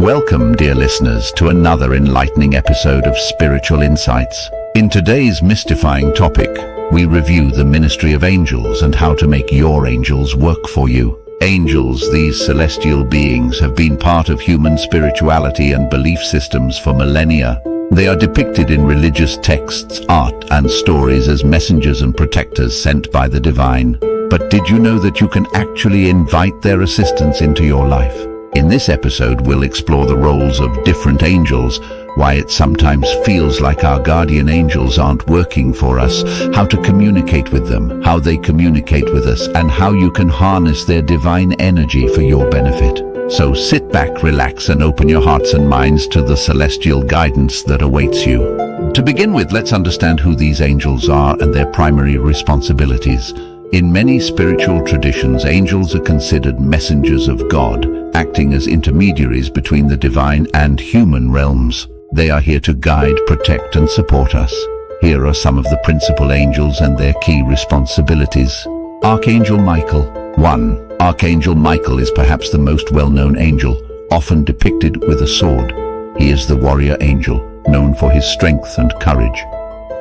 Welcome, dear listeners, to another enlightening episode of Spiritual Insights. In today's mystifying topic, we review the ministry of angels and how to make your angels work for you. Angels, these celestial beings, have been part of human spirituality and belief systems for millennia. They are depicted in religious texts, art, and stories as messengers and protectors sent by the divine. But did you know that you can actually invite their assistance into your life? In this episode, we'll explore the roles of different angels, why it sometimes feels like our guardian angels aren't working for us, how to communicate with them, how they communicate with us, and how you can harness their divine energy for your benefit. So sit back, relax, and open your hearts and minds to the celestial guidance that awaits you. To begin with, let's understand who these angels are and their primary responsibilities. In many spiritual traditions, angels are considered messengers of God, acting as intermediaries between the divine and human realms. They are here to guide, protect, and support us. Here are some of the principal angels and their key responsibilities. Archangel Michael. 1. Archangel Michael is perhaps the most well-known angel, often depicted with a sword. He is the warrior angel, known for his strength and courage.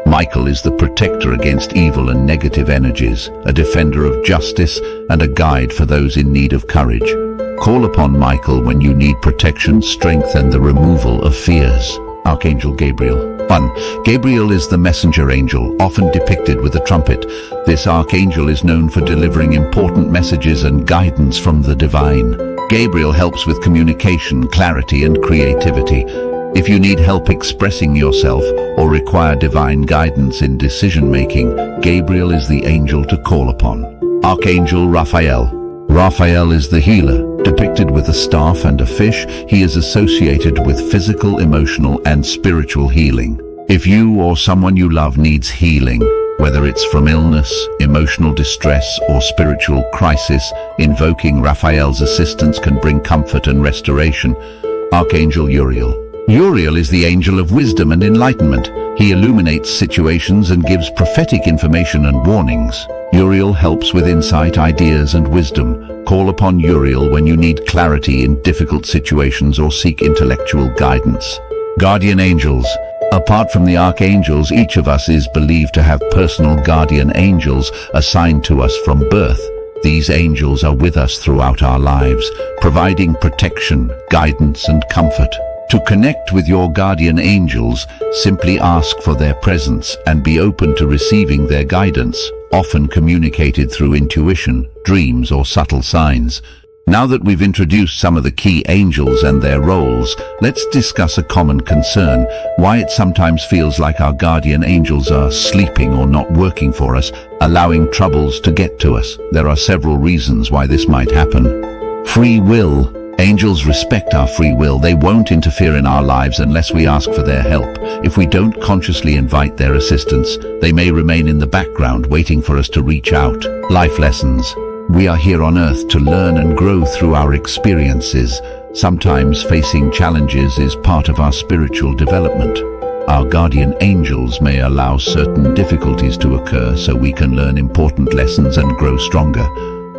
Michael is the protector against evil and negative energies, a defender of justice, and a guide for those in need of courage. Call upon Michael when you need protection, strength, and the removal of fears. Archangel Gabriel. 1. Gabriel is the messenger angel, often depicted with a trumpet. This archangel is known for delivering important messages and guidance from the divine. Gabriel helps with communication, clarity, and creativity. If you need help expressing yourself or require divine guidance in decision-making, Gabriel is the angel to call upon. Archangel Raphael. Raphael is the healer. Depicted with a staff and a fish, he is associated with physical, emotional, and spiritual healing. If you or someone you love needs healing, whether it's from illness, emotional distress, or spiritual crisis, invoking Raphael's assistance can bring comfort and restoration. Archangel Uriel. Uriel is the angel of wisdom and enlightenment. He illuminates situations and gives prophetic information and warnings. Uriel helps with insight, ideas, and wisdom. Call upon Uriel when you need clarity in difficult situations or seek intellectual guidance. Guardian angels. Apart from the archangels, each of us is believed to have personal guardian angels assigned to us from birth. These angels are with us throughout our lives, providing protection, guidance, and comfort. To connect with your guardian angels, simply ask for their presence and be open to receiving their guidance, often communicated through intuition, dreams, or subtle signs. Now that we've introduced some of the key angels and their roles, let's discuss a common concern: why it sometimes feels like our guardian angels are sleeping or not working for us, allowing troubles to get to us. There are several reasons why this might happen. Free will. Angels respect our free will. They won't interfere in our lives unless we ask for their help. If we don't consciously invite their assistance, they may remain in the background waiting for us to reach out. Life lessons. We are here on earth to learn and grow through our experiences. Sometimes facing challenges is part of our spiritual development. Our guardian angels may allow certain difficulties to occur so we can learn important lessons and grow stronger.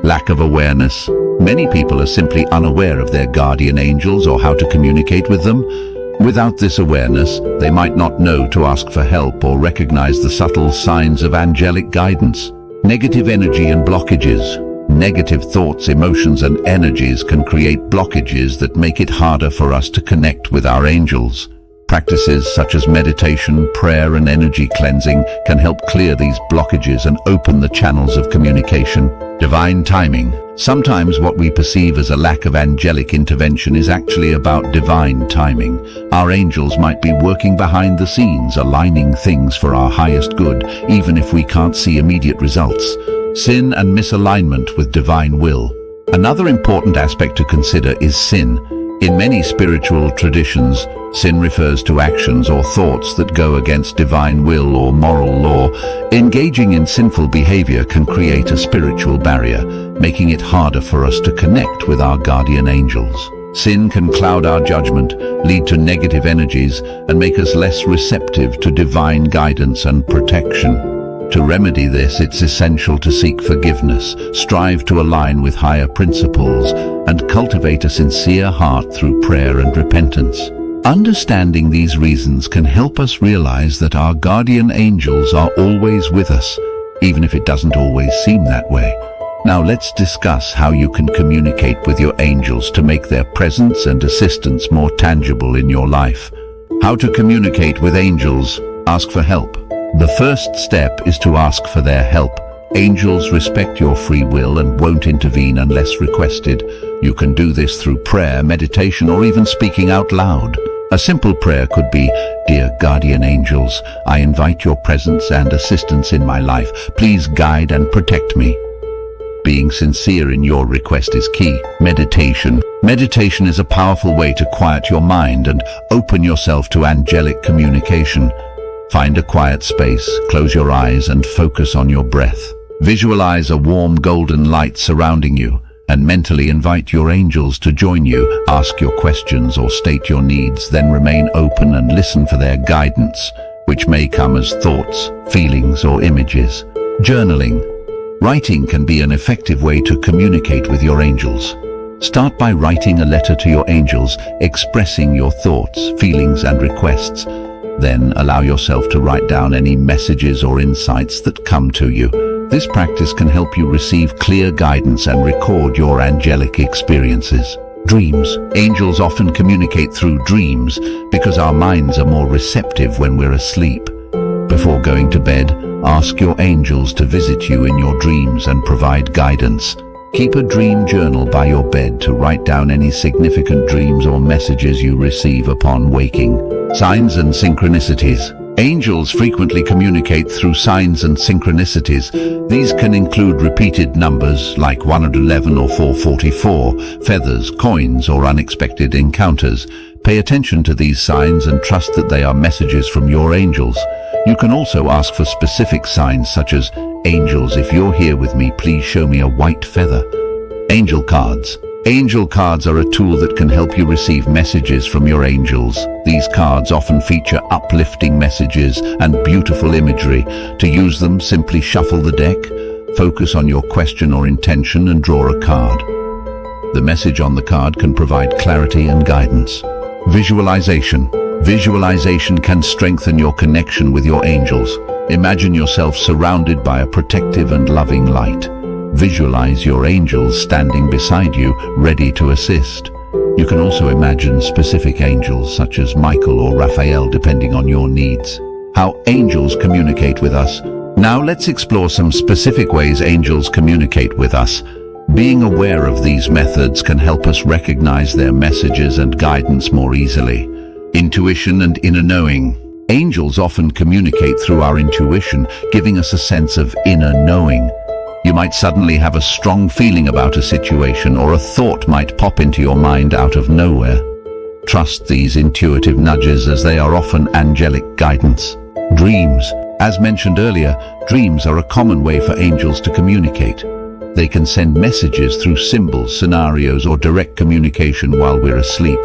Lack of awareness. Many people are simply unaware of their guardian angels or how to communicate with them. Without this awareness, they might not know to ask for help or recognize the subtle signs of angelic guidance. Negative energy and blockages. Negative thoughts, emotions, and energies can create blockages that make it harder for us to connect with our angels. Practices such as meditation, prayer, and energy cleansing can help clear these blockages and open the channels of communication. Divine timing. Sometimes what we perceive as a lack of angelic intervention is actually about divine timing. Our angels might be working behind the scenes, aligning things for our highest good, even if we can't see immediate results. Sin and misalignment with divine will. Another important aspect to consider is sin. In many spiritual traditions, sin refers to actions or thoughts that go against divine will or moral law. Engaging in sinful behavior can create a spiritual barrier, making it harder for us to connect with our guardian angels. Sin can cloud our judgment, lead to negative energies, and make us less receptive to divine guidance and protection. To remedy this, it's essential to seek forgiveness, strive to align with higher principles, and cultivate a sincere heart through prayer and repentance. Understanding these reasons can help us realize that our guardian angels are always with us, even if it doesn't always seem that way. Now let's discuss how you can communicate with your angels to make their presence and assistance more tangible in your life. How to communicate with angels? Ask for help. The first step is to ask for their help. Angels respect your free will and won't intervene unless requested. You can do this through prayer, meditation, or even speaking out loud. A simple prayer could be, "Dear guardian angels, I invite your presence and assistance in my life. Please guide and protect me." Being sincere in your request is key. Meditation. Meditation is a powerful way to quiet your mind and open yourself to angelic communication. Find a quiet space, close your eyes, and focus on your breath. Visualize a warm golden light surrounding you, and mentally invite your angels to join you. Ask your questions or state your needs, then remain open and listen for their guidance, which may come as thoughts, feelings, or images. Journaling. Writing can be an effective way to communicate with your angels. Start by writing a letter to your angels, expressing your thoughts, feelings, and requests. Then allow yourself to write down any messages or insights that come to you. This practice can help you receive clear guidance and record your angelic experiences. Dreams. Angels often communicate through dreams because our minds are more receptive when we're asleep. Before going to bed, ask your angels to visit you in your dreams and provide guidance. Keep a dream journal by your bed to write down any significant dreams or messages you receive upon waking. Signs and synchronicities. Angels frequently communicate through signs and synchronicities. These can include repeated numbers like 111 or 444, feathers, coins, or unexpected encounters. Pay attention to these signs and trust that they are messages from your angels. You can also ask for specific signs such as, "Angels, if you're here with me, please show me a white feather." Angel cards. Angel cards are a tool that can help you receive messages from your angels. These cards often feature uplifting messages and beautiful imagery. To use them, simply shuffle the deck, focus on your question or intention, and draw a card. The message on the card can provide clarity and guidance. Visualization. Visualization can strengthen your connection with your angels. Imagine yourself surrounded by a protective and loving light. Visualize your angels standing beside you, ready to assist. You can also imagine specific angels such as Michael or Raphael, depending on your needs. How angels communicate with us. Now let's explore some specific ways angels communicate with us. Being aware of these methods can help us recognize their messages and guidance more easily. Intuition and inner knowing. Angels often communicate through our intuition, giving us a sense of inner knowing. You might suddenly have a strong feeling about a situation, or a thought might pop into your mind out of nowhere. Trust these intuitive nudges, as they are often angelic guidance. Dreams. As mentioned earlier, dreams are a common way for angels to communicate. They can send messages through symbols, scenarios, or direct communication while we're asleep.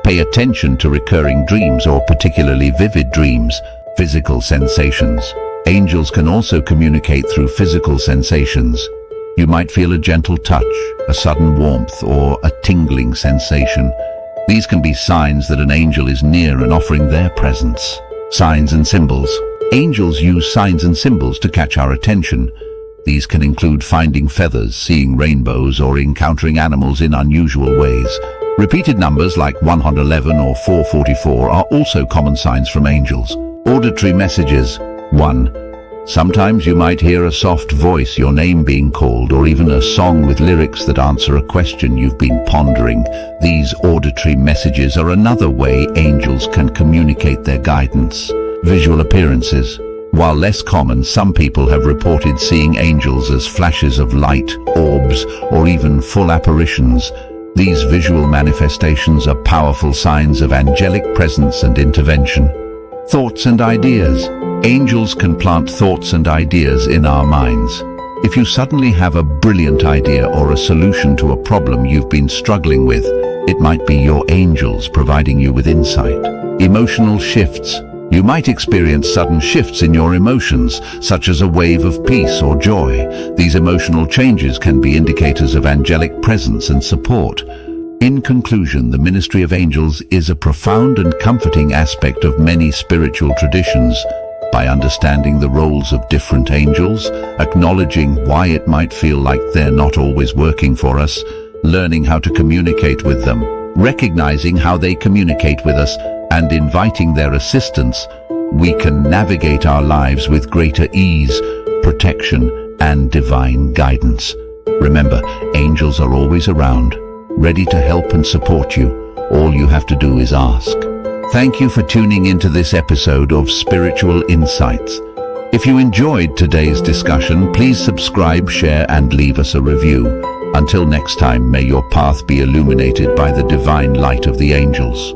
Pay attention to recurring dreams or particularly vivid dreams. Physical sensations. Angels can also communicate through physical sensations. You might feel a gentle touch, a sudden warmth, or a tingling sensation. These can be signs that an angel is near and offering their presence. Signs and symbols. Angels use signs and symbols to catch our attention. These can include finding feathers, seeing rainbows, or encountering animals in unusual ways. Repeated numbers like 111 or 444 are also common signs from angels. Auditory messages. 1. Sometimes you might hear a soft voice, your name being called, or even a song with lyrics that answer a question you've been pondering. These auditory messages are another way angels can communicate their guidance. Visual appearances. While less common, some people have reported seeing angels as flashes of light, orbs, or even full apparitions. These visual manifestations are powerful signs of angelic presence and intervention. Thoughts and ideas. Angels can plant thoughts and ideas in our minds. If you suddenly have a brilliant idea or a solution to a problem you've been struggling with, it might be your angels providing you with insight. Emotional shifts. You might experience sudden shifts in your emotions, such as a wave of peace or joy. These emotional changes can be indicators of angelic presence and support. In conclusion, the ministry of angels is a profound and comforting aspect of many spiritual traditions. By understanding the roles of different angels, acknowledging why it might feel like they're not always working for us, learning how to communicate with them, recognizing how they communicate with us, and inviting their assistance, we can navigate our lives with greater ease, protection, and divine guidance. Remember, angels are always around, ready to help and support you. All you have to do is ask. Thank you for tuning into this episode of Spiritual Insights. If you enjoyed today's discussion, please subscribe, share, and leave us a review. Until next time, may your path be illuminated by the divine light of the angels.